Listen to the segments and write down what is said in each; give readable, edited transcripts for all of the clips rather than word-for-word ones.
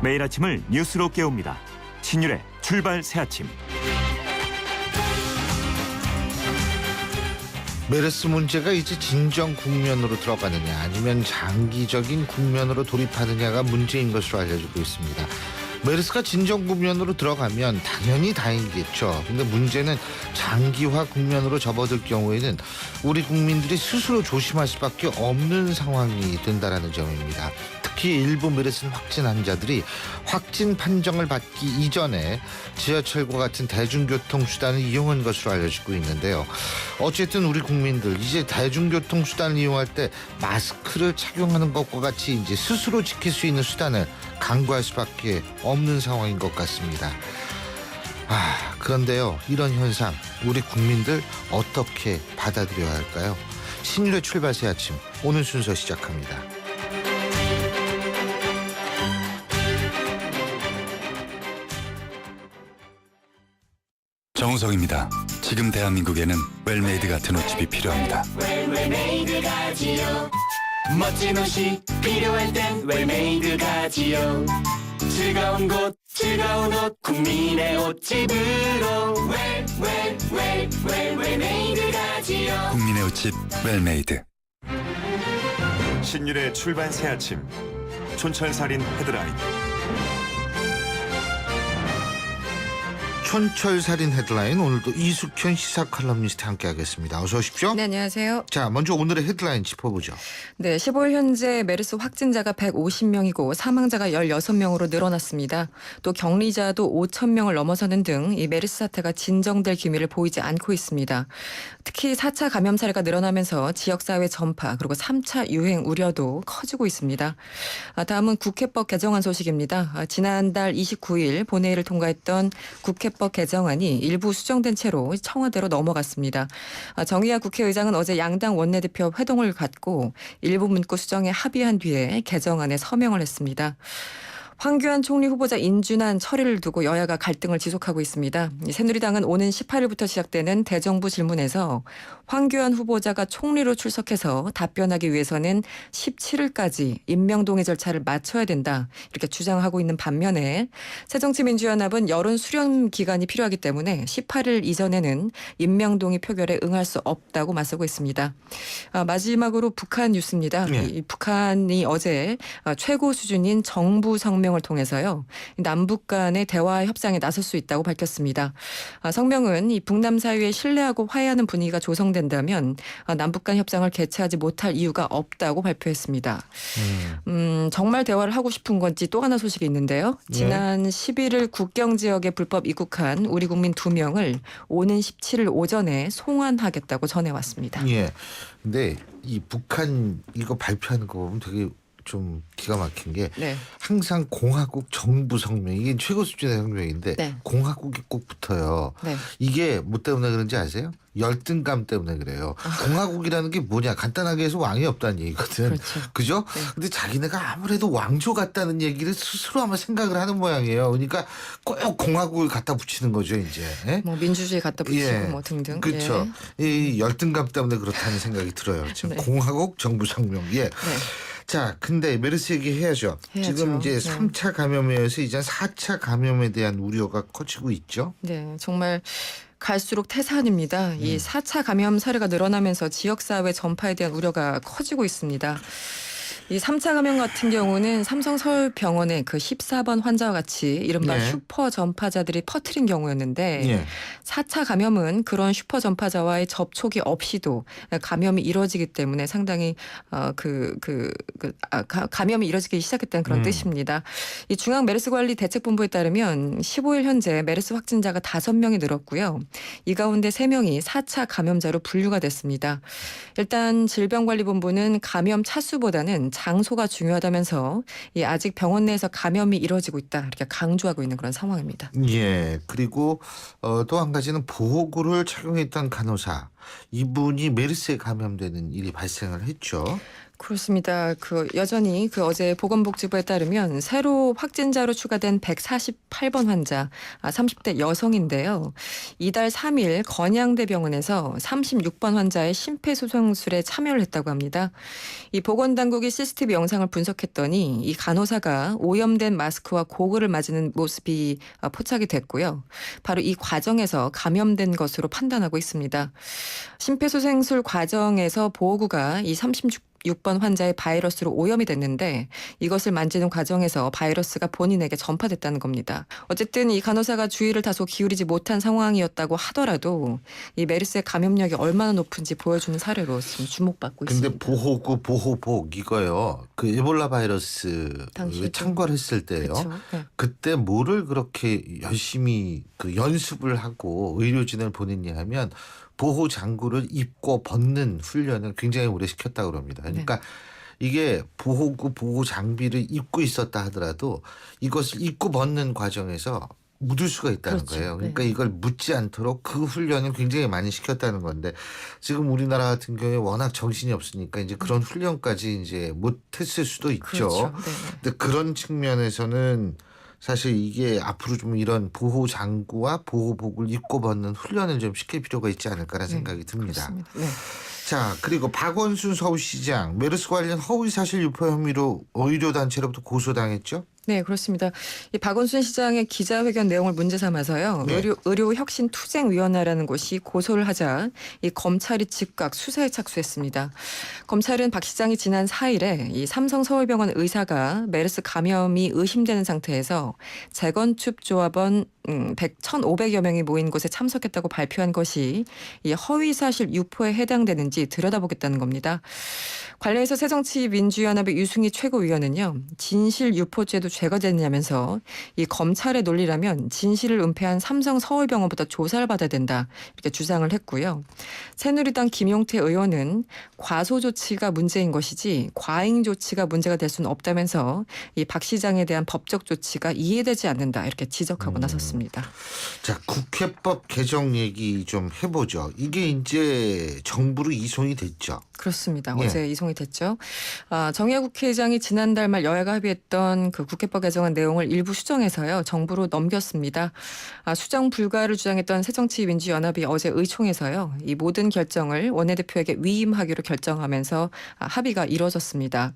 매일 아침을 뉴스로 깨웁니다. 신율의 출발 새아침. 메르스 문제가 이제 진정 국면으로 들어가느냐 아니면 장기적인 국면으로 돌입하느냐가 문제인 것으로 알려지고 있습니다. 메르스가 진정 국면으로 들어가면 당연히 다행이겠죠. 근데 문제는 장기화 국면으로 접어들 경우에는 우리 국민들이 스스로 조심할 수밖에 없는 상황이 된다라는 점입니다. 특히 일부 메르스 확진 환자들이 확진 판정을 받기 이전에 지하철과 같은 대중교통수단을 이용한 것으로 알려지고 있는데요. 어쨌든 우리 국민들 이제 대중교통수단을 이용할 때 마스크를 착용하는 것과 같이 이제 스스로 지킬 수 있는 수단을 강구할 수밖에 없는 상황인 것 같습니다. 그런데요, 이런 현상 우리 국민들 어떻게 받아들여야 할까요? 신율의 출발 새 아침, 오늘 순서 시작합니다. 정우성입니다. 지금 대한민국에는 웰메이드 같은 옷집이 필요합니다. 웰메이드 가지요. 멋진 옷이 필요할 땐 웰메이드 가지요. 즐거운 곳, 즐거운 옷, 국민의 옷집으로 웰메이드 가지요. 국민의 옷집 웰메이드. 신율의 출발 새아침. 촌철살인 헤드라인. 촌철살인 헤드라인, 오늘도 이숙현 시사 칼럼니스트 함께하겠습니다. 어서 오십시오. 네, 안녕하세요. 자, 먼저 오늘의 헤드라인 짚어보죠. 네, 15일 현재 메르스 확진자가 150명이고 사망자가 16명으로 늘어났습니다. 또 격리자도 5,000명을 넘어서는 등 이 메르스 사태가 진정될 기미를 보이지 않고 있습니다. 특히 4차 감염 사례가 늘어나면서 지역사회 전파 그리고 3차 유행 우려도 커지고 있습니다. 다음은 국회법 개정안 소식입니다. 지난달 29일 본회의를 통과했던 국회법 개정안이 일부 수정된 채로 청와대로 넘어갔습니다. 정의아 국회의장은 어제 양당 원내대표 회동을 갖고 일부 문구 수정에 합의한 뒤에 개정안에 서명을 했습니다. 황교안 총리 후보자 인준안 처리를 두고 여야가 갈등을 지속하고 있습니다. 새누리당은 오는 18일부터 시작되는 대정부 질문에서 황교안 후보자가 총리로 출석해서 답변하기 위해서는 17일까지 임명동의 절차를 마쳐야 된다, 이렇게 주장하고 있는 반면에 새정치민주연합은 여론 수렴 기간이 필요하기 때문에 18일 이전에는 임명동의 표결에 응할 수 없다고 맞서고 있습니다. 마지막으로 북한 뉴스입니다. 네. 북한이 어제 최고 수준인 정부 성명을 통해서요, 남북 간의 대화 협상에 나설 수 있다고 밝혔습니다. 성명은 이 북남 사이에 신뢰하고 화해하는 분위기가 조성된다면 남북 간 협상을 개최하지 못할 이유가 없다고 발표했습니다. 정말 대화를 하고 싶은 건지 또 하나 소식이 있는데요. 지난 11일 국경 지역에 불법 입국한 우리 국민 2명을 오는 17일 오전에 송환하겠다고 전해왔습니다. 예. 근데 이 북한 이거 발표하는 거 보면 되게 좀 기가 막힌 게, 네. 항상 공화국 정부 성명, 이게 최고 수준의 성명인데 네. 공화국이 꼭 붙어요. 네. 이게 뭐 때문에 그런지 아세요? 열등감 때문에 그래요. 공화국이라는 게 뭐냐, 간단하게 해서 왕이 없다는 얘기거든. 그렇죠. 그죠? 네. 근데 자기네가 아무래도 왕조 같다는 얘기를 스스로 아마 생각을 하는 모양이에요. 그러니까 꼭 공화국을 갖다 붙이는 거죠, 이제. 예? 뭐 민주주의 갖다 붙이고 예. 뭐 등등. 그렇죠. 예. 이 열등감 때문에 그렇다는 생각이 들어요. 지금 네. 공화국 정부 성명. 예. 네. 자, 근데 메르스 얘기 해야죠. 해야죠. 지금 이제 네. 3차 감염에 이어서 이제 4차 감염에 대한 우려가 커지고 있죠. 네, 정말 갈수록 태산입니다. 이 4차 감염 사례가 늘어나면서 지역사회 전파에 대한 우려가 커지고 있습니다. 이 3차 감염 같은 경우는 삼성 서울병원의 그 14번 환자와 같이 이른바 네. 슈퍼 전파자들이 퍼뜨린 경우였는데, 예. 4차 감염은 그런 슈퍼 전파자와의 접촉이 없이도 감염이 이뤄지기 때문에 상당히 감염이 이뤄지기 시작했다는 그런 뜻입니다. 이 중앙메르스관리대책본부에 따르면 15일 현재 메르스 확진자가 5명이 늘었고요. 이 가운데 3명이 4차 감염자로 분류가 됐습니다. 일단 질병관리본부는 감염 차수보다는 장소가 중요하다면서 아직 병원 내에서 감염이 이뤄지고 있다, 이렇게 강조하고 있는 그런 상황입니다. 예. 그리고 또 한 가지는 보호구를 착용했던 간호사, 이분이 메르스에 감염되는 일이 발생을 했죠. 그렇습니다. 여전히 어제 보건복지부에 따르면 새로 확진자로 추가된 148번 환자, 30대 여성인데요. 이달 3일 건양대병원에서 36번 환자의 심폐소생술에 참여를 했다고 합니다. 이 보건당국이 CCTV 영상을 분석했더니 이 간호사가 오염된 마스크와 고글을 맞는 모습이 포착이 됐고요. 바로 이 과정에서 감염된 것으로 판단하고 있습니다. 심폐소생술 과정에서 보호구가 이 36번 환자의 바이러스로 오염이 됐는데 이것을 만지는 과정에서 바이러스가 본인에게 전파됐다는 겁니다. 어쨌든 이 간호사가 주의를 다소 기울이지 못한 상황이었다고 하더라도 이 메르스의 감염력이 얼마나 높은지 보여주는 사례로 지금 주목받고 근데 있습니다. 보호구, 보호복 이거요. 그 에볼라 바이러스 당시에도. 창궐했을 때요. 그렇죠. 네. 그때 뭐를 그렇게 열심히 그 연습을 하고 의료진을 보냈냐 하면 보호 장구를 입고 벗는 훈련을 굉장히 오래 시켰다고 합니다. 그러니까 이게 보호구, 보호 장비를 입고 있었다 하더라도 이것을 입고 벗는 과정에서 묻을 수가 있다는 그렇죠. 거예요. 그러니까 네. 이걸 묻지 않도록 그 훈련을 굉장히 많이 시켰다는 건데 지금 우리나라 같은 경우에 워낙 정신이 없으니까 이제 그런 훈련까지 이제 못했을 수도 있죠. 그렇죠. 네. 근데 그런 측면에서는 사실 이게 앞으로 좀 이런 보호 장구와 보호복을 입고 벗는 훈련을 좀 시킬 필요가 있지 않을까라는 생각이 듭니다. 그렇습니다. 네. 자, 그리고 박원순 서울시장 메르스 관련 허위사실 유포 혐의로 의료단체로부터 고소당했죠? 네, 그렇습니다. 이 박원순 시장의 기자회견 내용을 문제 삼아서요. 네. 의료혁신투쟁위원회라는 곳이 고소를 하자 이 검찰이 즉각 수사에 착수했습니다. 검찰은 박 시장이 지난 4일에 이 삼성서울병원 의사가 메르스 감염이 의심되는 상태에서 재건축 조합원 1,500여 명이 모인 곳에 참석했다고 발표한 것이 이 허위사실 유포에 해당되는지 들여다보겠다는 겁니다. 관련해서 새정치민주연합의 유승희 최고위원은요. 진실 유포죄도 죄가 되느냐면서 이 검찰의 논리라면 진실을 은폐한 삼성 서울병원부터 조사를 받아야 된다 이렇게 주장을 했고요. 새누리당 김용태 의원은 과소 조치가 문제인 것이지 과잉 조치가 문제가 될 수는 없다면서 이 박 시장에 대한 법적 조치가 이해되지 않는다 이렇게 지적하고 나섰습니다. 자, 국회법 개정 얘기 좀 해보죠. 이게 이제 정부로 이송이 됐죠. 그렇습니다. 예. 어제 이송이 됐죠. 정의화 국회의장이 지난달 말 여야가 합의했던 그 국회법 개정안 내용을 일부 수정해서요. 정부로 넘겼습니다. 수정 불가를 주장했던 새정치민주연합이 어제 의총에서요. 이 모든 결정을 원내대표에게 위임하기로 결정하면서 합의가 이뤄졌습니다.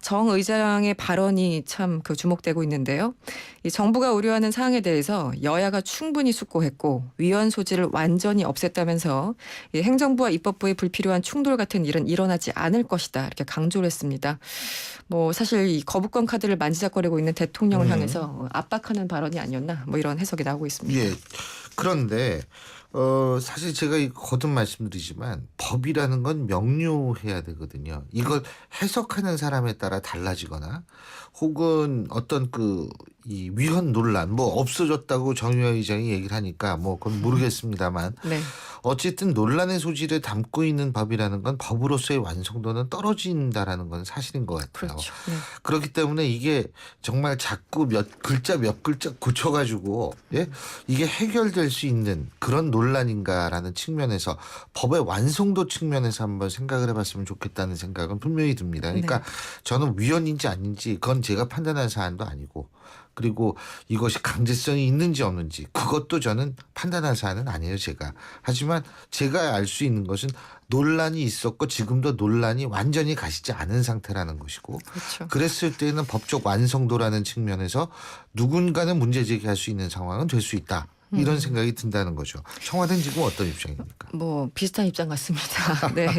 정 의장의 발언이 참 주목되고 있는데요. 이 정부가 우려하는 사항에 대해서 여야가 충분히 숙고했고 위헌 소지를 완전히 없앴다면서 이 행정부와 입법부의 불필요한 충돌 같은 일은 일어나지 않을 것이다 이렇게 강조를 했습니다. 사실 이 거부권 카드를 만지작거리고 있는 대통령을 향해서 압박하는 발언이 아니었나 이런 해석이 나오고 있습니다. 예. 그런데 사실 제가 거듭 말씀드리지만 법이라는 건 명료해야 되거든요. 이걸 해석하는 사람에 따라 달라지거나 혹은 어떤 이 위헌 논란 없어졌다고 정의화 의장이 얘기를 하니까 그건 모르겠습니다만 네. 어쨌든 논란의 소지를 담고 있는 법이라는 건 법으로서의 완성도는 떨어진다라는 건 사실인 것 같아요. 그렇죠. 네. 그렇기 때문에 이게 정말 자꾸 몇 글자 고쳐가지고 이게 해결될 수 있는 그런 논란인가라는 측면에서 법의 완성도 측면에서 한번 생각을 해봤으면 좋겠다는 생각은 분명히 듭니다. 그러니까 저는 위헌인지 아닌지 그건 제가 판단할 사안도 아니고 그리고 이것이 강제성이 있는지 없는지 그것도 저는 판단할 사안은 아니에요, 제가. 하지만 제가 알 수 있는 것은 논란이 있었고 지금도 논란이 완전히 가시지 않은 상태라는 것이고 그렇죠. 그랬을 때는 법적 완성도라는 측면에서 누군가는 문제 제기할 수 있는 상황은 될 수 있다. 이런 생각이 든다는 거죠. 청와대는 지금 어떤 입장입니까? 비슷한 입장 같습니다. 네.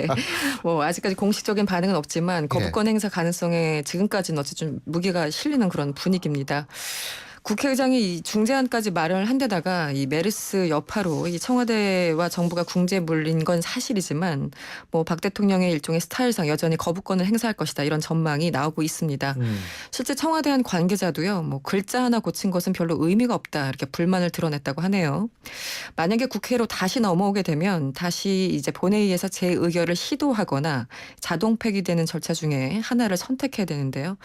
아직까지 공식적인 반응은 없지만 거부권 행사 가능성에 지금까지는 어쨌든 무게가 실리는 그런 분위기입니다. 국회의장이 이 중재안까지 마련을 한 데다가 이 메르스 여파로 이 청와대와 정부가 궁지에 몰린 건 사실이지만 박 대통령의 일종의 스타일상 여전히 거부권을 행사할 것이다 이런 전망이 나오고 있습니다. 실제 청와대 한 관계자도요. 글자 하나 고친 것은 별로 의미가 없다 이렇게 불만을 드러냈다고 하네요. 만약에 국회로 다시 넘어오게 되면 다시 이제 본회의에서 재의결을 시도하거나 자동 폐기되는 절차 중에 하나를 선택해야 되는데요.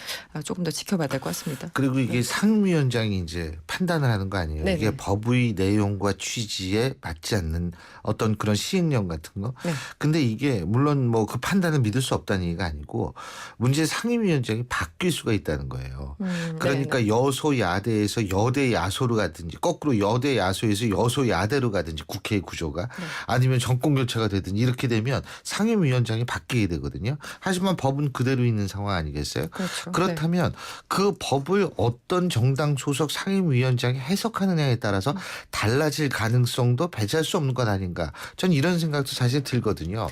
조금 더 지켜봐야 될 것 같습니다. 그리고 이게 상임위원장이 위원장이 이제 판단을 하는 거 아니에요. 네네. 이게 법의 내용과 취지에 맞지 않는 어떤 그런 시행령 같은 거. 네. 근데 이게 물론 뭐 그 판단을 믿을 수 없다는 얘기가 아니고 문제 상임위원장이 바뀔 수가 있다는 거예요. 그러니까 네네. 여소야대에서 여대 야소로 가든지 거꾸로 여대 야소에서 여소야대로 가든지 국회의 구조가 아니면 정권 교체가 되든지 이렇게 되면 상임위원장이 바뀌게 되거든요. 하지만 법은 그대로 있는 상황 아니겠어요? 그렇죠. 그렇다면 그 법을 어떤 정당 소속 상임위원장이 해석하느냐에 따라서 달라질 가능성도 배제할 수 없는 것 아닌가. 전 이런 생각도 사실 들거든요.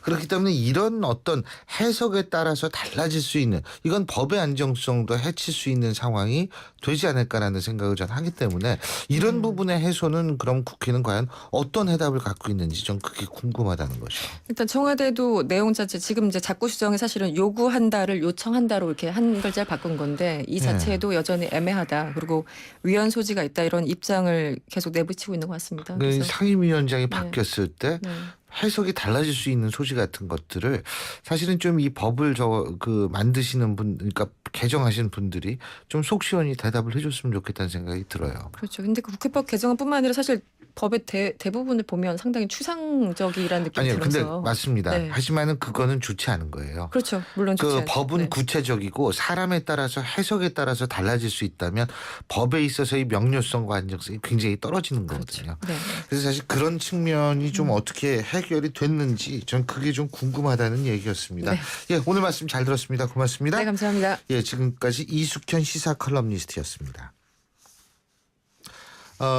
그렇기 때문에 이런 어떤 해석에 따라서 달라질 수 있는 이건 법의 안정성도 해칠 수 있는 상황이 되지 않을까라는 생각을 전 하기 때문에 이런 부분의 해소는 그럼 국회는 과연 어떤 해답을 갖고 있는지 좀 그게 궁금하다는 거죠. 일단 청와대도 내용 자체 지금 이제 자꾸 수정이 사실은 요구한다를 요청한다로 이렇게 한 글자를 바꾼 건데 이 자체도 여전히 애매하다. 그리고 위헌 소지가 있다 이런 입장을 계속 내비치고 있는 것 같습니다. 그 그래서 상임위원장이 바뀌었을 때 네. 해석이 달라질 수 있는 소지 같은 것들을 사실은 좀 이 법을 만드시는 분, 그러니까 개정하시는 분들이 좀 속 시원히 대답을 해줬으면 좋겠다는 생각이 들어요. 그렇죠. 근데 그 국회법 개정뿐만 아니라 사실 법의 대부분을 보면 상당히 추상적이라는 느낌이 아니요, 근데 들어서. 맞습니다. 네. 하지만은 그거는 좋지 않은 거예요. 그렇죠. 물론 좋지 그 않죠. 법은 네. 구체적이고 사람에 따라서 해석에 따라서 달라질 수 있다면 법에 있어서의 명료성과 안정성이 굉장히 떨어지는 거거든요. 네. 그래서 사실 그런 측면이 좀 어떻게 해결이 됐는지 전 그게 좀 궁금하다는 얘기였습니다. 네. 예, 오늘 말씀 잘 들었습니다. 고맙습니다. 네, 감사합니다. 예, 지금까지 이숙현 시사 컬럼니스트였습니다.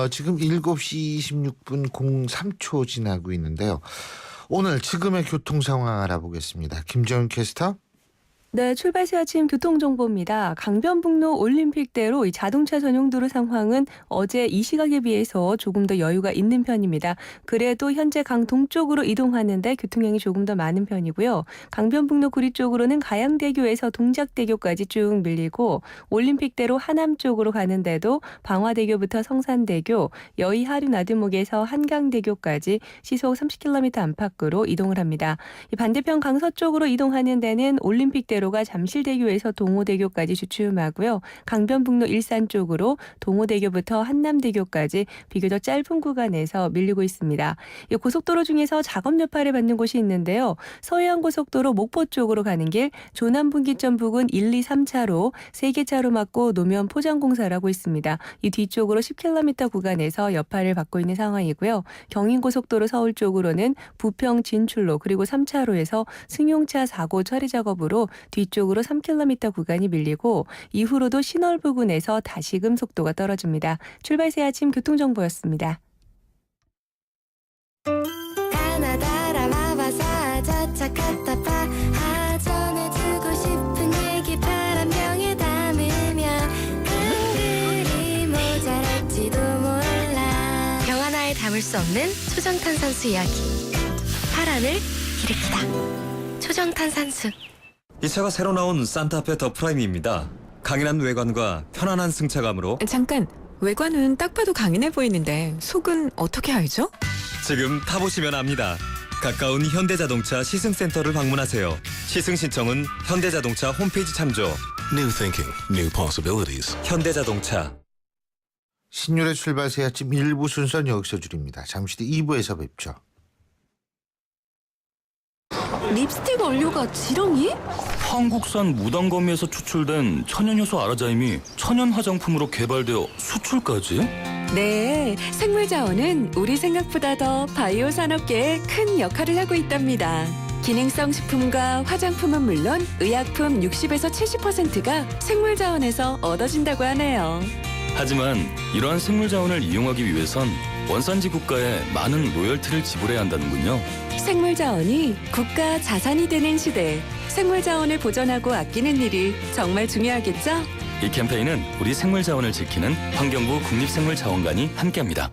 지금 7시 26분 03초 지나고 있는데요. 오늘 지금의 교통 상황 알아보겠습니다. 김정은 캐스터. 네, 출발시 아침 교통정보입니다. 강변북로 올림픽대로 이 자동차 전용 도로 상황은 어제 이 시각에 비해서 조금 더 여유가 있는 편입니다. 그래도 현재 강 동쪽으로 이동하는데 교통량이 조금 더 많은 편이고요. 강변북로 구리 쪽으로는 가양대교에서 동작대교까지 쭉 밀리고 올림픽대로 하남 쪽으로 가는데도 방화대교부터 성산대교, 여의 하류 나들목에서 한강대교까지 시속 30km 안팎으로 이동을 합니다. 이 반대편 강서쪽으로 이동하는 데는 올림픽대로 가 잠실대교에서 동호대교까지 주춤하고요. 강변북로 일산 쪽으로 동호대교부터 한남대교까지 비교적 짧은 구간에서 밀리고 있습니다. 이 고속도로 중에서 작업 여파를 받는 곳이 있는데요. 서해안고속도로 목포 쪽으로 가는 길 조남분기점 부근 1, 2, 3차로 3개 차로 막고 노면 포장공사를 하고 있습니다. 이 뒤쪽으로 10km 구간에서 여파를 받고 있는 상황이고요. 경인고속도로 서울 쪽으로는 부평 진출로 그리고 3차로에서 승용차 사고 처리 작업으로 뒤쪽으로 3km 구간이 밀리고 이후로도 신월 부근에서 다시금 속도가 떨어집니다. 출발새 아침 교통정보였습니다. 가나다라 마바사 자차카타파 하전에 두고 싶은 얘기 바람병에 담으면 한글이 모자랄지도 몰라 병 하나에 담을 수 없는 초정탄산수 이야기 파란을 일으키다 초정탄산수 이 차가 새로 나온 산타페 더 프라임입니다. 강인한 외관과 편안한 승차감으로 잠깐, 외관은 딱 봐도 강인해 보이는데 속은 어떻게 알죠? 지금 타보시면 압니다. 가까운 현대자동차 시승센터를 방문하세요. 시승 신청은 현대자동차 홈페이지 참조. New thinking, new possibilities. 현대자동차. 신율의 출발새 아침 1부 순서는 여기서 줄입니다. 잠시 뒤 2부에서 뵙죠. 립스틱 원료가 지렁이? 한국산 무당거미에서 추출된 천연효소 아라자임이 천연 화장품으로 개발되어 수출까지? 네, 생물자원은 우리 생각보다 더 바이오 산업계에 큰 역할을 하고 있답니다. 기능성 식품과 화장품은 물론 의약품 60에서 70%가 생물자원에서 얻어진다고 하네요. 하지만 이러한 생물자원을 이용하기 위해선 원산지 국가에 많은 로열티를 지불해야 한다는군요. 생물자원이 국가 자산이 되는 시대, 생물자원을 보존하고 아끼는 일이 정말 중요하겠죠? 이 캠페인은 우리 생물자원을 지키는 환경부 국립생물자원관이 함께합니다.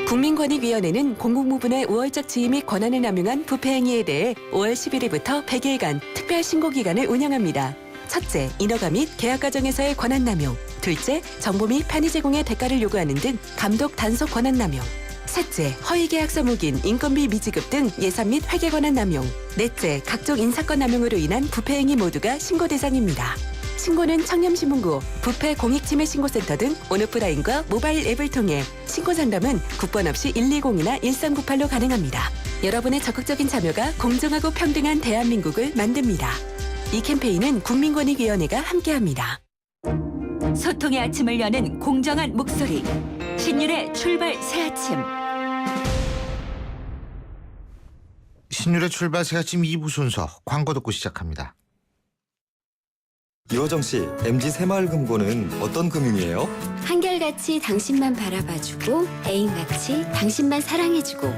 국민권익위원회는 공공부문의 우월적 지위 및 권한을 남용한 부패 행위에 대해 5월 11일부터 100일간 특별 신고 기간을 운영합니다. 첫째, 인허가 및 계약 과정에서의 권한 남용. 둘째, 정보 및 편의 제공의 대가를 요구하는 등 감독 단속 권한 남용. 셋째, 허위 계약서 묵인, 인건비 미지급 등 예산 및 회계 권한 남용. 넷째, 각종 인사권 남용으로 인한 부패 행위 모두가 신고 대상입니다. 신고는 청렴신문고, 부패 공익침해신고센터 등 온오프라인과 모바일 앱을 통해 신고 상담은 국번 없이 120이나 1398로 가능합니다. 여러분의 적극적인 참여가 공정하고 평등한 대한민국을 만듭니다. 이 캠페인은 국민권익위원회가 함께합니다. 소통의 아침을 여는 공정한 목소리. 신율의 출발 새아침. 신율의 출발 새아침 2부 순서 광고 듣고 시작합니다. 이호정 씨, MG 새마을금고는 어떤 금융이에요? 한결같이 당신만 바라봐주고 애인같이 당신만 사랑해주고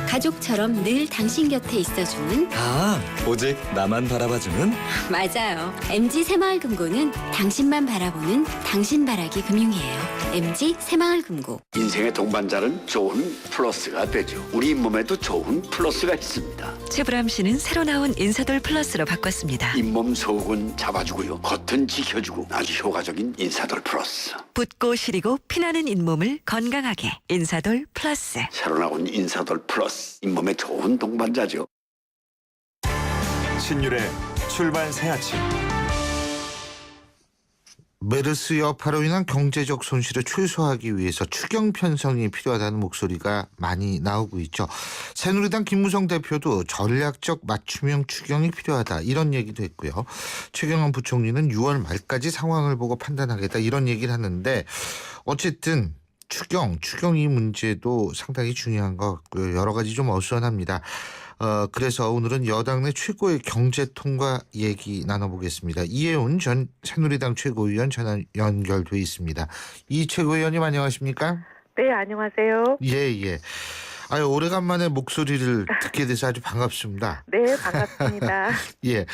가족처럼 늘 당신 곁에 있어주는 아, 오직 나만 바라봐주는? 맞아요. MG 새마을금고는 당신만 바라보는 당신바라기 금융이에요. MG 새마을금고. 인생의 동반자는 좋은 플러스가 되죠. 우리 몸에도 좋은 플러스가 있습니다. 최불암 씨는 새로 나온 인사돌 플러스로 바꿨습니다. 잇몸 속은 잡아주고요. 겉은 지켜주고 아주 효과적인 인사돌 플러스. 붓고 시리고 피나는 잇몸을 건강하게 인사돌 플러스. 새로 나온 인사돌 플러스. 잇몸에 좋은 동반자죠. 신율의 출발 새아침. 메르스 여파로 인한 경제적 손실을 최소화하기 위해서 추경 편성이 필요하다는 목소리가 많이 나오고 있죠. 새누리당 김무성 대표도 전략적 맞춤형 추경이 필요하다 이런 얘기도 했고요. 최경환 부총리는 6월 말까지 상황을 보고 판단하겠다 이런 얘기를 하는데 어쨌든 추경 이 문제도 상당히 중요한 것 같고요. 여러 가지 좀 어수선합니다. 그래서 오늘은 여당 내 최고의 경제통과 얘기 나눠보겠습니다. 이혜훈 전 새누리당 최고위원 전화 연결돼 있습니다. 이 최고위원님 안녕하십니까? 네, 안녕하세요. 예. 아유, 오래간만에 목소리를 듣게 돼서 아주 반갑습니다. 네, 반갑습니다. 예.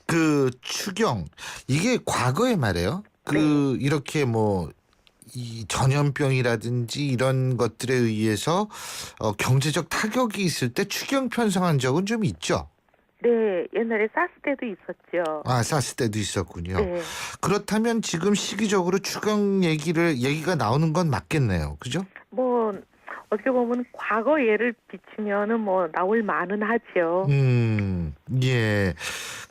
그 추경 이게 과거에 말이에요. 이렇게 이 전염병이라든지 이런 것들에 의해서 경제적 타격이 있을 때 추경 편성한 적은 좀 있죠. 네, 옛날에 사스 때도 있었죠. 아, 사스 때도 있었군요. 네. 그렇다면 지금 시기적으로 추경 얘기가 나오는 건 맞겠네요. 그죠? 어떻게 보면 과거 예를 비추면은 나올 만은 하죠. 예.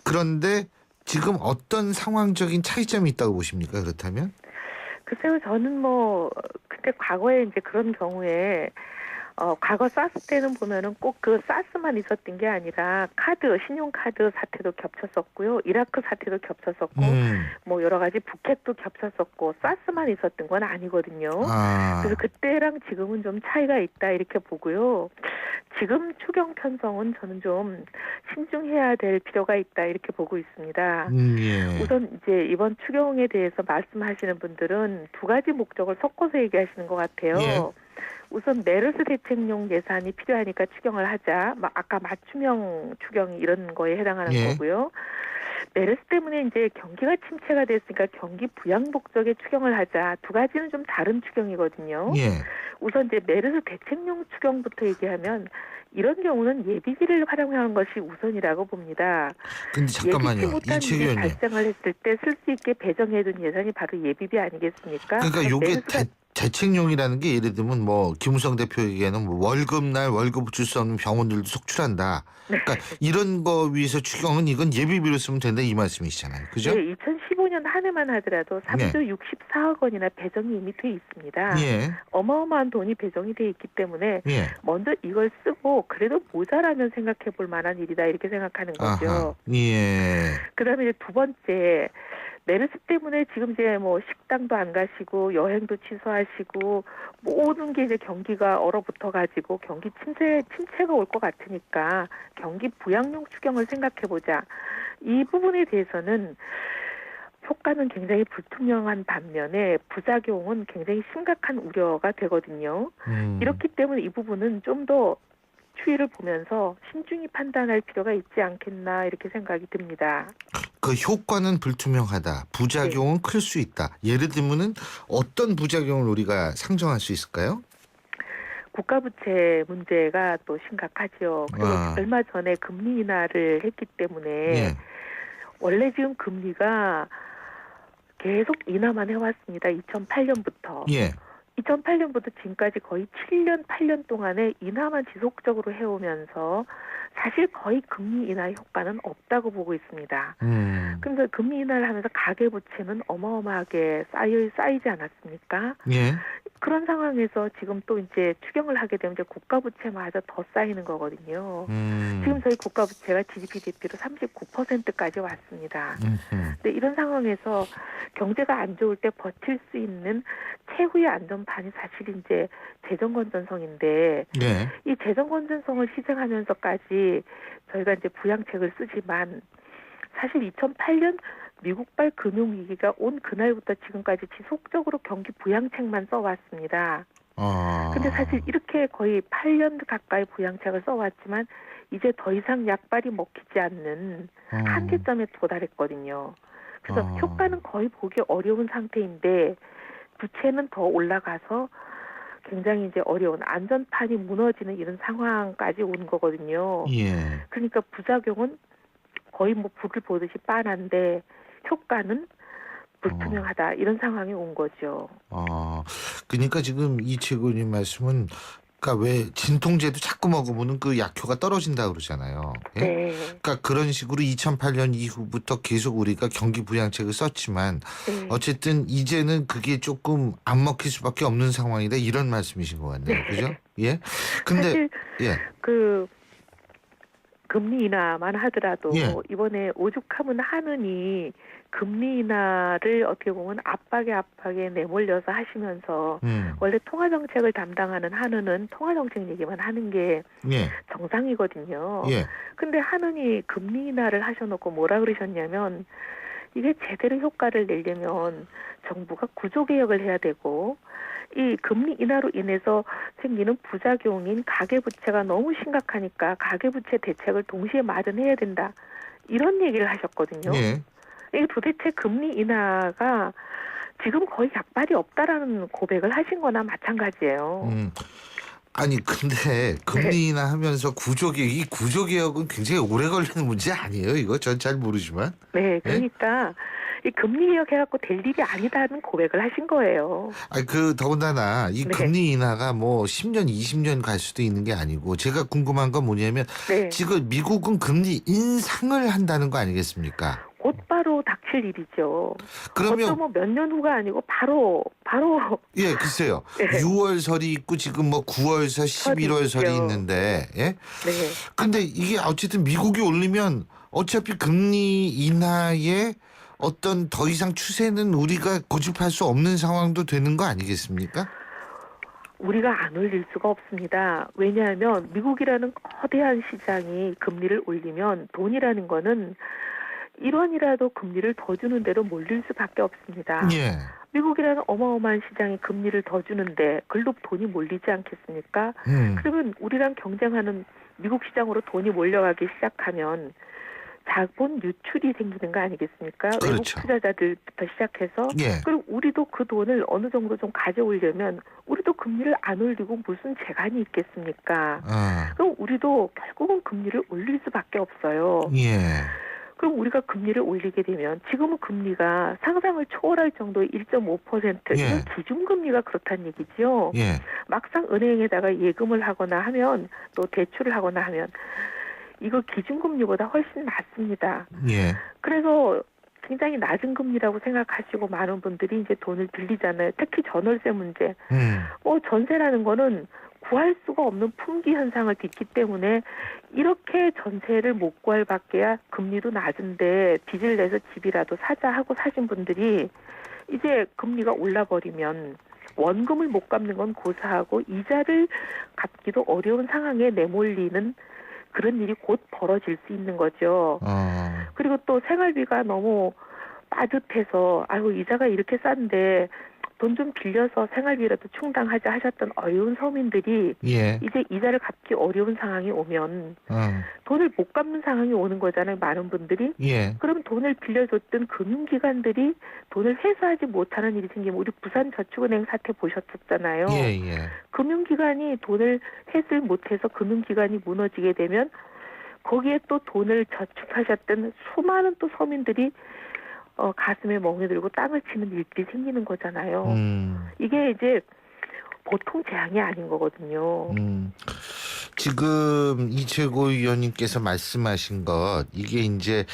그런데 지금 어떤 상황적인 차이점이 있다고 보십니까? 그렇다면? 글쎄요, 저는 근데 과거에 이제 그런 경우에 과거 사스 때는 보면은 꼭 그 사스만 있었던 게 아니라 신용카드 사태도 겹쳤었고요. 이라크 사태도 겹쳤었고, 여러 가지 북핵도 겹쳤었고, 사스만 있었던 건 아니거든요. 그래서 그때랑 지금은 좀 차이가 있다 이렇게 보고요. 지금 추경 편성은 저는 좀 신중해야 될 필요가 있다 이렇게 보고 있습니다. 예. 우선 이제 이번 추경에 대해서 말씀하시는 분들은 두 가지 목적을 섞어서 얘기하시는 것 같아요. 예. 우선 메르스 대책용 예산이 필요하니까 추경을 하자. 아까 맞춤형 추경이 이런 거에 해당하는 거고요. 메르스 때문에 이제 경기가 침체가 됐으니까 경기 부양 목적의 추경을 하자. 두 가지는 좀 다른 추경이거든요. 예. 우선 이제 메르스 대책용 추경부터 얘기하면 이런 경우는 예비비를 활용하는 것이 우선이라고 봅니다. 근데 잠깐만요. 예기치 못한 일이 발생을 했을 때 쓸 수 있게 배정해둔 예산이 바로 예비비 아니겠습니까? 그러니까 이게 대책용이라는 게 예를 들면 김무성 대표 얘기에는 월급날 월급 줄 수 없는 병원들도 속출한다. 그러니까 이런 거 위해서 추경은 이건 예비비로 쓰면 된다 이 말씀이시잖아요. 그죠? 네, 2015년 한 해만 하더라도 3조 64억 원이나 배정이 이미 돼 있습니다. 예. 어마어마한 돈이 배정이 돼 있기 때문에 먼저 이걸 쓰고 그래도 모자라면 생각해 볼 만한 일이다 이렇게 생각하는 거죠. 아하. 예. 그다음에 이제 두 번째 메르스 때문에 지금 이제 식당도 안 가시고 여행도 취소하시고 모든 게 이제 경기가 얼어붙어 가지고 경기 침체가 올 것 같으니까 경기 부양용 추경을 생각해 보자. 이 부분에 대해서는 효과는 굉장히 불투명한 반면에 부작용은 굉장히 심각한 우려가 되거든요. 이렇기 때문에 이 부분은 좀 더 추이를 보면서 신중히 판단할 필요가 있지 않겠나 이렇게 생각이 듭니다. 그 효과는 불투명하다. 부작용은 클 수 있다. 예를 들면은 어떤 부작용을 우리가 상정할 수 있을까요? 국가부채 문제가 또 심각하죠. 그리고 얼마 전에 금리 인하를 했기 때문에 원래 지금 금리가 계속 인하만 해왔습니다. 2008년부터. 2008년부터 지금까지 거의 7년, 8년 동안에 인하만 지속적으로 해오면서 사실 거의 금리 인하 효과는 없다고 보고 있습니다. 그런데 금리 인하를 하면서 가계부채는 어마어마하게 쌓이지 않았습니까? 예. 그런 상황에서 지금 또 이제 추경을 하게 되면 이제 국가부채마저 더 쌓이는 거거든요. 지금 저희 국가부채가 GDP 대비로 39%까지 왔습니다. 근데 이런 상황에서 경제가 안 좋을 때 버틸 수 있는 최후의 안전판이 사실 이제 재정 건전성인데 예. 이 재정 건전성을 희생하면서까지 저희가 이제 부양책을 쓰지만 사실 2008년 미국발 금융위기가 온 그날부터 지금까지 지속적으로 경기 부양책만 써왔습니다. 근데 사실 이렇게 거의 8년 가까이 부양책을 써왔지만 이제 더 이상 약발이 먹히지 않는 한계점에 도달했거든요. 그래서 효과는 거의 보기 어려운 상태인데 부채는 더 올라가서 굉장히 이제 어려운 안전판이 무너지는 이런 상황까지 온 거거든요. 예. 그러니까 부작용은 거의 뭐 불을 보듯이 빤한데 효과는 불투명하다 이런 상황이 온 거죠. 그러니까 지금 이채구님 말씀은 그러니까 왜 진통제도 자꾸 먹으면 그 약효가 떨어진다 그러잖아요. 예? 네. 그러니까 그런 식으로 2008년 이후부터 계속 우리가 경기 부양책을 썼지만 네. 어쨌든 이제는 그게 조금 안 먹힐 수밖에 없는 상황이다 이런 말씀이신 것 같네요. 그죠? 예. 근데 사실 예. 그 금리 인하만 하더라도 예. 이번에 오죽하면 하느니 금리 인하를 어떻게 보면 압박에 내몰려서 하시면서 원래 통화정책을 담당하는 한은은 통화정책 얘기만 하는 게 예. 정상이거든요. 예. 근데 한은이 금리 인하를 하셔놓고 뭐라 그러셨냐면 이게 제대로 효과를 내려면 정부가 구조개혁을 해야 되고 이 금리 인하로 인해서 생기는 부작용인 가계부채가 너무 심각하니까 가계부채 대책을 동시에 마련해야 된다. 이런 얘기를 하셨거든요. 예. 이게 도대체 금리 인하가 지금 거의 약발이 없다라는 고백을 하신 거나 마찬가지예요. 아니 근데 금리 인하 하면서 이 구조개혁은 굉장히 오래 걸리는 문제 아니에요? 이거 전 잘 모르지만. 네, 그러니까 이 금리 개혁해갖고 될 일이 아니다는 고백을 하신 거예요. 아니 더군다나 이 금리 인하가 뭐 10년, 20년 갈 수도 있는 게 아니고 제가 궁금한 건 뭐냐면 지금 미국은 금리 인상을 한다는 거 아니겠습니까? 곧바로 닥칠 일이죠. 그러면 뭐 몇 년 후가 아니고 바로 예, 글쎄요. 6월설이 있고 지금 뭐 9월설, 11월설이 있는데 예? 네. 근데 이게 어쨌든 미국이 올리면 어차피 금리 인하에 어떤 더 이상 추세는 우리가 고집할 수 없는 상황도 되는 거 아니겠습니까? 우리가 안 올릴 수가 없습니다. 왜냐하면 미국이라는 거대한 시장이 금리를 올리면 돈이라는 거는 1원이라도 금리를 더 주는 대로 몰릴 수밖에 없습니다. 예. 미국이라는 어마어마한 시장이 금리를 더 주는데 글로 돈이 몰리지 않겠습니까? 그러면 우리랑 경쟁하는 미국 시장으로 돈이 몰려가기 시작하면 자본 유출이 생기는 거 아니겠습니까? 그렇죠. 외국 투자자들부터 시작해서 그리고 우리도 그 돈을 어느 정도 좀 가져오려면 우리도 금리를 안 올리고 무슨 재간이 있겠습니까? 그럼 우리도 결국은 금리를 올릴 수밖에 없어요. 예. 그럼 우리가 금리를 올리게 되면 지금은 금리가 상상을 초월할 정도의 1.5% 이건 기준금리가 그렇다는 얘기죠. 막상 은행에다가 예금을 하거나 하면 또 대출을 하거나 하면 이거 기준금리보다 훨씬 낮습니다. 그래서 굉장히 낮은 금리라고 생각하시고 많은 분들이 이제 돈을 빌리잖아요. 특히 전월세 문제. 전세라는 거는 구할 수가 없는 품귀 현상을 빚기 때문에 이렇게 전세를 못 구할 밖에야 금리도 낮은데 빚을 내서 집이라도 사자 하고 사신 분들이 이제 금리가 올라버리면 원금을 못 갚는 건 고사하고 이자를 갚기도 어려운 상황에 내몰리는 그런 일이 곧 벌어질 수 있는 거죠. 그리고 또 생활비가 너무 빠듯해서 아유 이자가 이렇게 싼데 돈 좀 빌려서 생활비라도 충당하자 하셨던 어려운 서민들이 이제 이자를 갚기 어려운 상황이 오면 돈을 못 갚는 상황이 오는 거잖아요. 많은 분들이. 그럼 돈을 빌려줬던 금융기관들이 돈을 회수하지 못하는 일이 생기면 우리 부산저축은행 사태 보셨었잖아요. 금융기관이 돈을 회수를 못해서 금융기관이 무너지게 되면 거기에 또 돈을 저축하셨던 수많은 또 서민들이 가슴에 멍이 들고 땅을 치는 일들이 생기는 거잖아요. 이게 이제 보통 재앙이 아닌 거거든요. 지금 이 최고위원님께서 말씀하신 것 이게 이제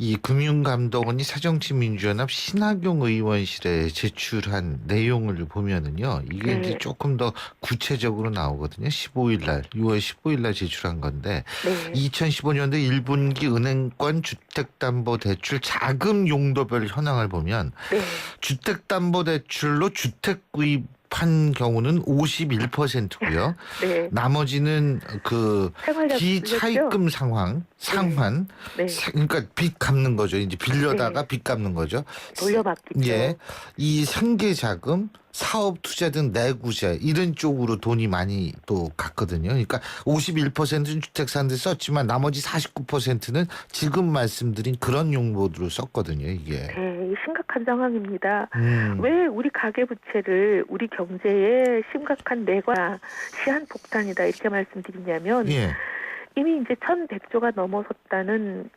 이 금융감독원이 새정치민주연합 신학용 의원실에 제출한 내용을 보면은요. 이게 네. 이제 조금 더 구체적으로 나오거든요. 6월 15일 날 제출한 건데 네. 2015년도 1분기 은행권 주택담보대출 자금 용도별 현황을 보면 네. 주택담보대출로 주택 구입한 경우는 51%고요. 네. 나머지는 그 생활자 기차입금 상환, 네. 그러니까 빚 갚는 거죠. 이제 빌려다가 빚 갚는 거죠. 돌려받기죠. 예, 이 생계자금, 사업 투자 등 내구재 이런 쪽으로 돈이 많이 또 갔거든요. 그러니까 51%는 주택 사는데 썼지만 나머지 49%는 지금 말씀드린 그런 용도로 썼거든요. 이게. 네, 심각한 상황입니다. 음. 왜 우리 가계부채를 우리 경제에 심각한 내과 시한폭탄이다 이렇게 말씀드리냐면 예. 이미 이제 1,100조가 넘어섰다는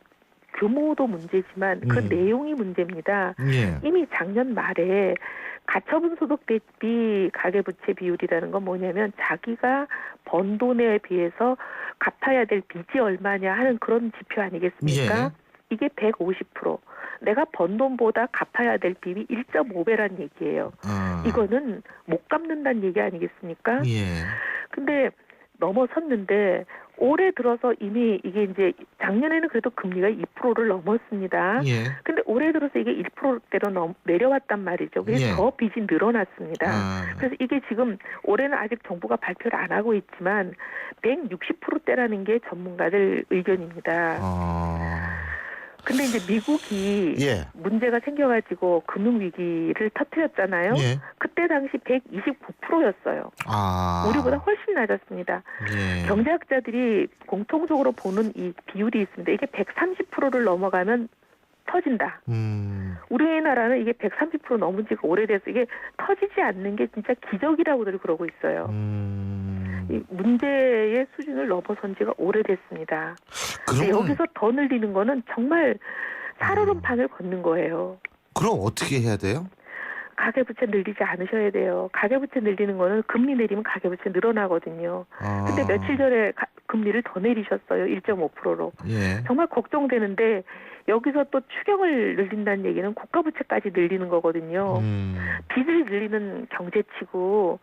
규모도 문제지만 그 내용이 문제입니다. 예. 이미 작년 말에 가처분 소득 대비 가계부채 비율이라는 건 뭐냐면 자기가 번 돈에 비해서 갚아야 될 빚이 얼마냐 하는 그런 지표 아니겠습니까? 예. 이게 150%. 내가 번 돈보다 갚아야 될 빚이 1.5배란 얘기예요. 이거는 못 갚는다는 얘기 아니겠습니까? 예. 근데 넘어섰는데 올해 들어서 이미 이게 이제 작년에는 그래도 금리가 2%를 넘었습니다. 예. 근데 올해 들어서 이게 1%대로 내려왔단 말이죠. 그래서 예. 더 빚이 늘어났습니다. 아. 그래서 이게 지금 올해는 아직 정부가 발표를 안 하고 있지만 160%대라는 게 전문가들 의견입니다. 근데 이제 미국이 예. 문제가 생겨가지고 금융위기를 터뜨렸잖아요. 예. 그때 당시 129%였어요. 아. 우리보다 훨씬 낮았습니다. 예. 경제학자들이 공통적으로 보는 이 비율이 있습니다. 이게 130%를 넘어가면 터진다. 우리나라는 이게 130% 넘은 지가 오래돼서 이게 터지지 않는 게 진짜 기적이라고들 그러고 있어요. 이 문제의 수준을 넘어선 지가 오래됐습니다. 근데 여기서 더 늘리는 거는 정말 살얼음판을 걷는 거예요. 그럼 어떻게 해야 돼요? 가계부채 늘리지 않으셔야 돼요. 가계부채 늘리는 거는 금리 내리면 가계부채 늘어나거든요. 근데 며칠 전에 금리를 더 내리셨어요. 1.5%로. 예. 정말 걱정되는데 여기서 또 추경을 늘린다는 얘기는 국가부채까지 늘리는 거거든요. 빚을 늘리는 경제치고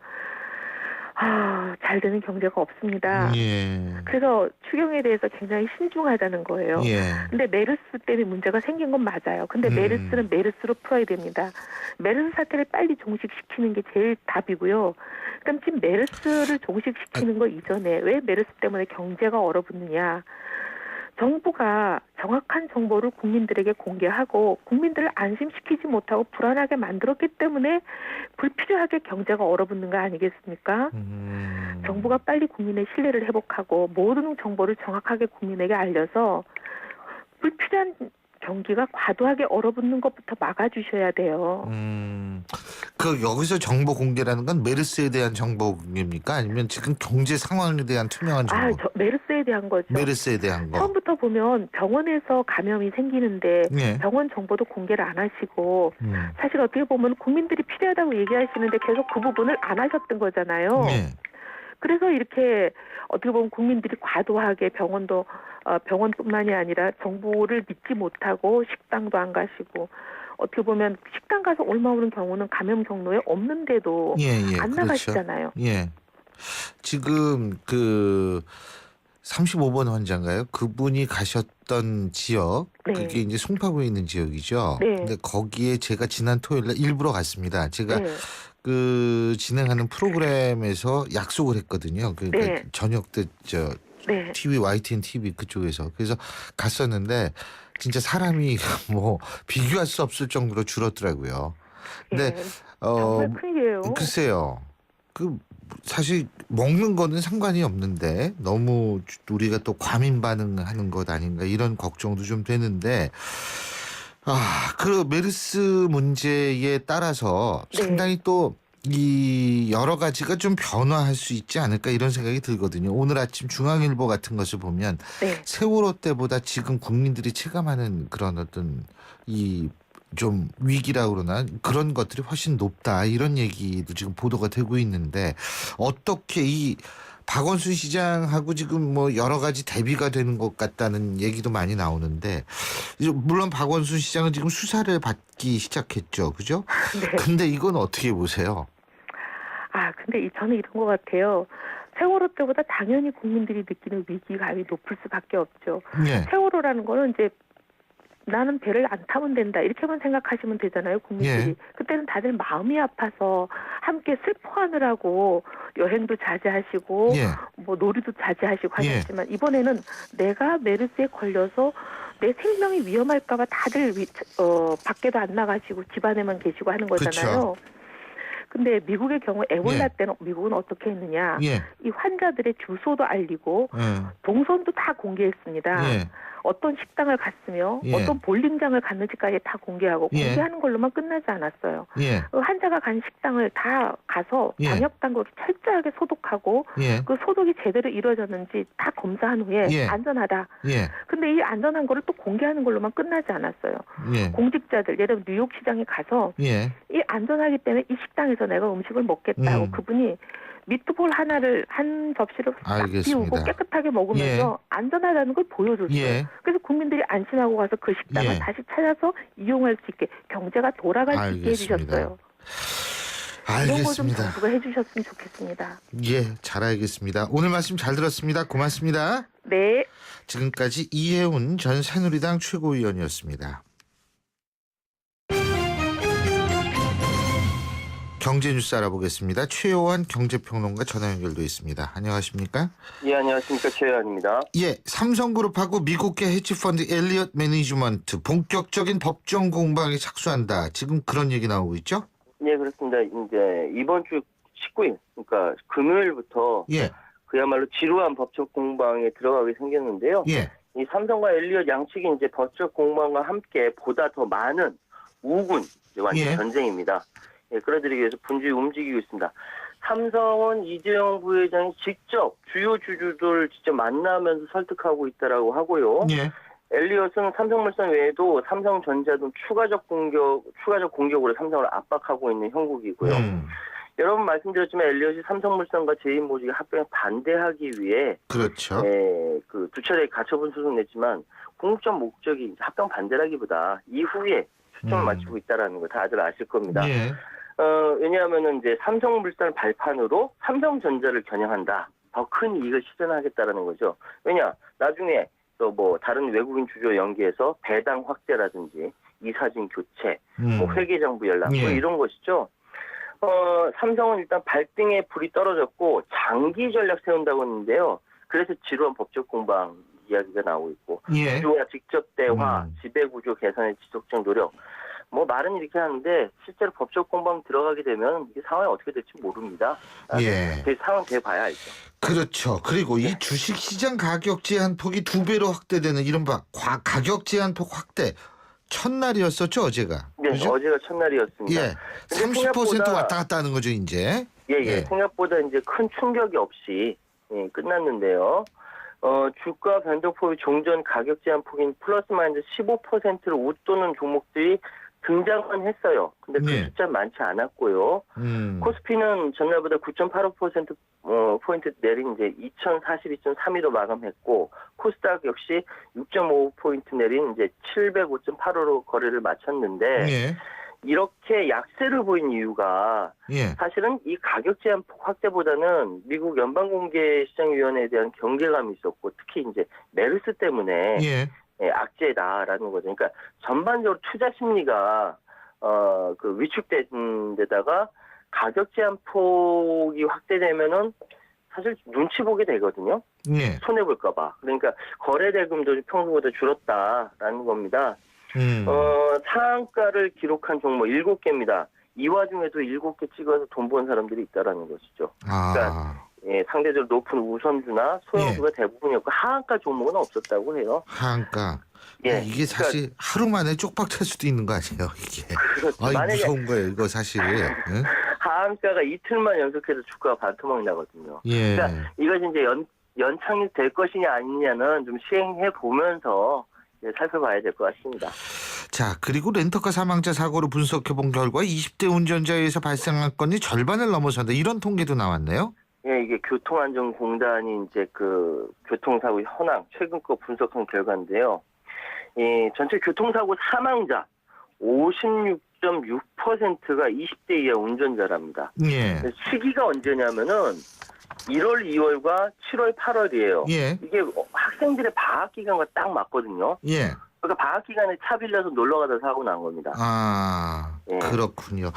잘 되는 경제가 없습니다. 예. 그래서 추경에 대해서 굉장히 신중하다는 거예요. 예. 근데 메르스 때문에 문제가 생긴 건 맞아요. 근데 메르스는 메르스로 풀어야 됩니다. 메르스 사태를 빨리 종식시키는 게 제일 답이고요. 그럼 지금 메르스를 종식시키는 거 이전에 왜 메르스 때문에 경제가 얼어붙느냐. 정부가 정확한 정보를 국민들에게 공개하고 국민들을 안심시키지 못하고 불안하게 만들었기 때문에 불필요하게 경제가 얼어붙는 거 아니겠습니까? 정부가 빨리 국민의 신뢰를 회복하고 모든 정보를 정확하게 국민에게 알려서 불필요한 경기가 과도하게 얼어붙는 것부터 막아주셔야 돼요. 그 여기서 정보 공개라는 건 메르스에 대한 정보 공개입니까? 아니면 지금 경제 상황에 대한 투명한 정보? 메르스에 대한 거죠. 메르스에 대한 거. 처음부터 보면 병원에서 감염이 생기는데 예. 병원 정보도 공개를 안 하시고 사실 어떻게 보면 국민들이 필요하다고 얘기하시는데 계속 그 부분을 안 하셨던 거잖아요. 예. 그래서 이렇게 어떻게 보면 국민들이 과도하게 병원뿐만이 아니라 정보를 믿지 못하고 식당도 안 가시고 어떻게 보면 식당 가서 올라오는 경우는 감염 경로에 없는데도 안 나가시잖아요. 예. 지금 그 35번 환자인가요? 그분이 가셨던 지역, 네. 그게 이제 송파구에 있는 지역이죠. 네. 근데 거기에 제가 지난 토요일 날 일부러 갔습니다. 제가 네. 그 진행하는 프로그램에서 약속을 했거든요. 그러니까 네. 저녁 때 네. TV, YTN TV 그쪽에서. 그래서 갔었는데 진짜 사람이 뭐 비교할 수 없을 정도로 줄었더라고요. 근데 정말 큰일이에요. 글쎄요. 그 사실 먹는 거는 상관이 없는데 너무 우리가 또 과민 반응하는 것 아닌가 이런 걱정도 좀 되는데 그 메르스 문제에 따라서 상당히 또 이 여러 가지가 좀 변화할 수 있지 않을까 이런 생각이 들거든요. 오늘 아침 중앙일보 같은 것을 보면 세월호 때보다 지금 국민들이 체감하는 그런 어떤 이 좀 위기라고 그러나 그런 것들이 훨씬 높다 이런 얘기도 지금 보도가 되고 있는데 어떻게 이 박원순 시장하고 지금 뭐 여러 가지 대비가 되는 것 같다는 얘기도 많이 나오는데 물론 박원순 시장은 지금 수사를 받기 시작했죠, 그죠? 네. 근데 이건 어떻게 보세요? 근데 저는 이런 것 같아요. 세월호 때보다 당연히 국민들이 느끼는 위기감이 높을 수밖에 없죠. 네. 세월호라는 거는 이제 나는 배를 안 타면 된다 이렇게만 생각하시면 되잖아요, 국민들이. 예. 그때는 다들 마음이 아파서 함께 슬퍼하느라고 여행도 자제하시고 예. 뭐 놀이도 자제하시고 예. 하셨지만 이번에는 내가 메르스에 걸려서 내 생명이 위험할까 봐 다들 밖에도 안 나가시고 집 안에만 계시고 하는 거잖아요. 그쵸. 근데 미국의 경우 에볼라 예. 때는 미국은 어떻게 했느냐. 예. 이 환자들의 주소도 알리고 예. 동선도 다 공개했습니다. 예. 어떤 식당을 갔으며 예. 어떤 볼링장을 갔는지까지 다 공개하고 예. 공개하는 걸로만 끝나지 않았어요. 예. 환자가 간 식당을 다 가서 예. 방역당국이 철저하게 소독하고 예. 그 소독이 제대로 이루어졌는지 다 검사한 후에 예. 안전하다. 예. 근데 이 안전한 거를 또 공개하는 걸로만 끝나지 않았어요. 예. 공직자들 예를 들어 뉴욕 시장에 가서 예. 이 안전하기 때문에 이 식당에서 내가 음식을 먹겠다고 그분이 미트볼 하나를 한 접시로 싹 알겠습니다. 비우고 깨끗하게 먹으면서 안전하다는 걸 보여줬어요. 예. 그래서 국민들이 안심하고 가서 그 식당을 예. 다시 찾아서 이용할 수 있게 경제가 돌아갈 수 있게 알겠습니다. 해주셨어요. 이런 거 좀 알겠습니다. 정부가 해주셨으면 좋겠습니다. 예, 잘 알겠습니다. 오늘 말씀 잘 들었습니다. 고맙습니다. 네. 지금까지 이혜훈 전 새누리당 최고위원이었습니다. 경제뉴스 알아보겠습니다. 최요한 경제평론가 전화 연결돼 있습니다. 안녕하십니까? 예, 안녕하십니까. 최요한입니다. 예, 삼성그룹하고 미국계 헤지펀드 엘리엇 매니지먼트 본격적인 법정 공방에 착수한다. 지금 그런 얘기 나오고 있죠? 예, 그렇습니다. 이제 이번 주 19일, 그러니까 금요일부터 예. 그야말로 지루한 법적 공방에 들어가게 생겼는데요. 예. 이 삼성과 엘리엇 양측이 이제 법적 공방과 함께 보다 더 많은 우군, 완전 예. 전쟁입니다. 예, 끌어들이기 위해서 분주히 움직이고 있습니다. 삼성은 이재용 부회장이 직접 주요 주주들 직접 만나면서 설득하고 있다라고 하고요. 예. 엘리엇은 삼성물산 외에도 삼성전자 등 추가적 공격으로 삼성을 압박하고 있는 형국이고요. 여러분 말씀드렸지만 엘리엇이 삼성물산과 제인모직의 합병에 반대하기 위해 그렇죠. 그 두 차례 가처분 소송 냈지만 궁극적 목적이 합병 반대라기보다 이후에 초점을 맞추고 있다라는 거 다들 아실 겁니다. 예. 왜냐하면은 이제 삼성물산을 발판으로 삼성전자를 겨냥한다. 더 큰 이익을 실현하겠다라는 거죠. 왜냐 나중에 또 뭐 다른 외국인 주주 연계해서 배당 확대라든지 이사진 교체, 뭐 회계장부 연락 뭐 이런 것이죠. 삼성은 일단 발등에 불이 떨어졌고 장기 전략 세운다고 했는데요. 그래서 지루한 법적 공방 이야기가 나오고 있고 예. 주주와 직접 대화, 지배구조 개선의 지속적 노력. 뭐 말은 이렇게 하는데 실제로 법적 공방 들어가게 되면 이 상황이 어떻게 될지 모릅니다. 예. 그 상황 돼봐야 알죠. 그렇죠. 그리고 이 주식시장 가격 제한폭이 2배로 확대되는 이른바 가격 제한폭 확대. 첫날이었었죠, 어제가. 네, 그죠? 어제가 첫날이었습니다. 예. 30% 왔다 갔다 하는 거죠, 이제. 예. 생각보다 이제 큰 충격이 없이 끝났는데요. 주가 변동폭이 종전 가격 제한폭인 플러스 마이너스 15%를 웃도는 종목들이 등장은 했어요. 근데 그 숫자는 많지 않았고요. 코스피는 전날보다 9.85% 포인트 내린 이제 2042.32로 마감했고 코스닥 역시 6.5포인트 내린 이제 705.85로 거래를 마쳤는데 예. 이렇게 약세를 보인 이유가 예. 사실은 이 가격 제한 확대보다는 미국 연방공개시장위원회에 대한 경계감이 있었고 특히 이제 메르스 때문에 예. 악재다라는 거죠. 그러니까 전반적으로 투자 심리가 그 위축된 데다가 가격 제한 폭이 확대되면은 사실 눈치 보게 되거든요. 예. 손해 볼까 봐. 그러니까 거래 대금도 평소보다 줄었다라는 겁니다. 상한가를 기록한 종목 7개입니다. 이 와중에도 7개 찍어서 돈 번 사람들이 있다라는 것이죠. 그러니까 상대적으로 높은 우선주나 소형주가 대부분이었고 하한가 종목은 없었다고 해요. 하한가. 이게 사실 하루 만에 쪽박 찰 수도 있는 거 아니에요, 이게. 그렇죠. 무서운 거예요, 이거 사실. 응? 하한가가 이틀만 연속해서 주가가 반토막 나거든요. 예. 그러니까 이것이 이제 연착륙 될 것이냐 아니냐는 좀 시행해 보면서 살펴봐야 될 것 같습니다. 자, 그리고 렌터카 사망자 사고로 분석해본 결과 20대 운전자에 의해서 발생한 건이 절반을 넘어선다. 이런 통계도 나왔네요. 예, 이게 교통안전공단이 이제 그 교통사고 현황 최근 거 분석한 결과인데요. 이 전체 교통사고 사망자 56.6%가 20대 이하 운전자랍니다. 예. 시기가 언제냐면은 1월, 2월과 7월, 8월이에요. 예. 이게 학생들의 방학 기간과 딱 맞거든요. 예. 그러니까 방학 기간에 차 빌려서 놀러 가다 사고 난 겁니다. 아, 예. 그렇군요.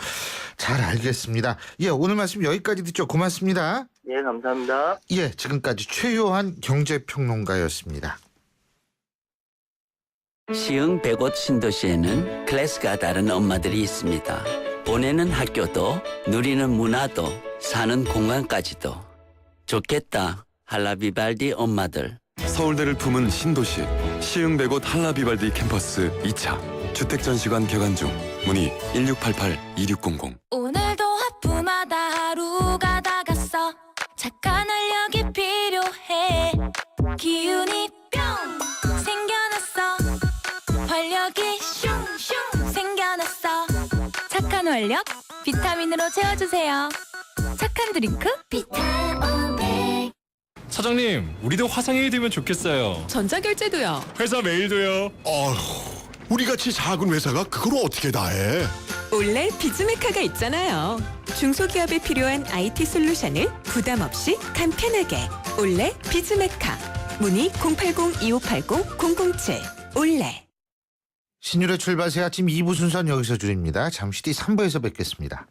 잘 알겠습니다. 예, 오늘 말씀 여기까지 듣죠. 고맙습니다. 예, 감사합니다. 예, 지금까지 최요한 경제평론가였습니다. 시흥 105 신도시에는 클래스가 다른 엄마들이 있습니다. 보내는 학교도 누리는 문화도 사는 공간까지도 좋겠다. 할라비발디 엄마들. 서울대를 품은 신도시 시흥 105 할라비발디 캠퍼스 2차 주택전시관 개관 중. 문의 1688-2600. 오늘도 하품하다 하루가 다 갔어. 착한 활력이 필요해. 기운이 뿅 생겨났어. 활력이 슝슝 생겨났어. 착한 활력 비타민으로 채워주세요. 착한 드링크 비타오백. 사장님, 우리도 화상회의 되면 좋겠어요. 전자결제도요. 회사 메일도요. 우리같이 작은 회사가 그걸 어떻게 다 해? 올레 비즈메카가 있잖아요. 중소기업에 필요한 IT 솔루션을 부담 없이 간편하게. 올레 비즈메카. 문의 080-2580-007. 올레. 신율의 출발 새 아침 2부 순서는 여기서 줄입니다. 잠시 뒤 3부에서 뵙겠습니다.